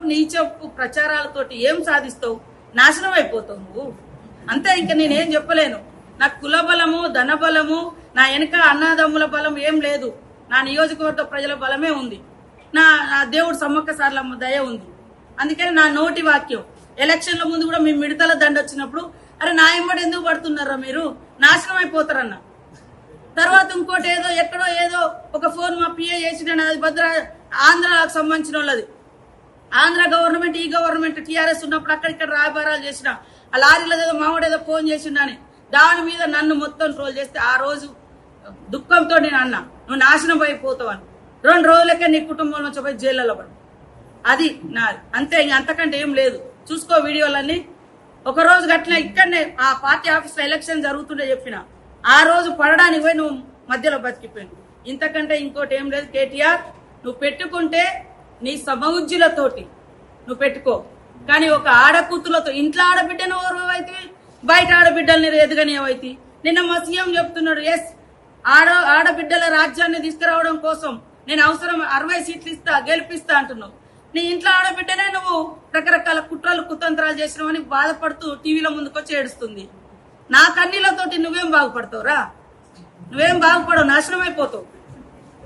నీచపు ప్రచారాలతోటి ఏం సాధిస్తావు? నాశనం అయిపోతావు నువ్వు అంతే. ఇంకా నేనేం చెప్పలేను. నాకు కుల బలము, ధన బలము, నా వెనక అన్నదమ్ముల బలం ఏం లేదు. నా నియోజకవర్గ ప్రజల బలమే ఉంది. నా దేవుడు సమ్మక్క సార్లమ్మ దయ ఉంది. అందుకని నా నోటి వాక్యం ఎలక్షన్ల ముందు కూడా మీ మిడతల దండ వచ్చినప్పుడు, అరే నా ఎంబడి ఎందుకు పడుతున్నారా మీరు, నాశనం అయిపోతారన్న. తర్వాత ఇంకోటి ఏదో ఎక్కడో ఏదో ఒక ఫోన్ మా పిఏ చేసిన అది భద్ర ఆంధ్రాకు సంబంధించిన వాళ్ళది. ఆంధ్ర గవర్నమెంట్, ఈ గవర్నమెంట్ టీఆర్ఎస్ ఉన్నప్పుడు అక్కడిక్కడ రాయబారాలు చేసిన ఆ లారీలో ఏదో మావాడేదో ఫోన్ చేసిండని దాని మీద నన్ను మొత్తం ట్రోల్ చేస్తే ఆ రోజు దుఃఖంతో నేను అన్నా, నువ్వు నాశనం అయిపోతావు అని. 2 రోజులకే నీ కుటుంబం నుంచి పోయి జైల్లో పడు. అది నాది అంతే, అంతకంటే ఏం లేదు. చూసుకో వీడియోలన్నీ. ఒక రోజు గట్టిన ఇక్కడనే ఆ పార్టీ ఆఫీస్ లో ఎలక్షన్ జరుగుతుండే చెప్పిన ఆ రోజు పడడానికి పోయి నువ్వు మధ్యలో బతికిపోయింది. ఇంతకంటే ఇంకోటి ఏం లేదు. కేటీఆర్, నువ్వు పెట్టుకుంటే నీ సమౌజ్జులతోటి నువ్వు పెట్టుకో, కానీ ఒక ఆడకూతులతో ఇంట్లో ఆడబిడ్డను ఓర్వైతే బయట ఆడబిడ్డల్ని ఎదుగనివైతే. నిన్న మా సీఎం చెప్తున్నాడు, ఎస్ ఆడబిడ్డల రాజ్యాన్ని తీసుకురావడం కోసం నేను అవసరం 60 సీట్లు ఇస్తా, గెలిపిస్తా అంటున్నావు. నీ ఇంట్లో ఆడబిడ్డనే నువ్వు రకరకాల కుట్రలు కుతంత్రాలు చేసినావని బాధపడుతూ టీవీలో ముందుకొచ్చి ఏడుస్తుంది. నా కన్నీళ్లతోటి నువ్వేం బాగుపడతావురా? నువ్వేం బాగుపడవు, నాశనం అయిపోతావు.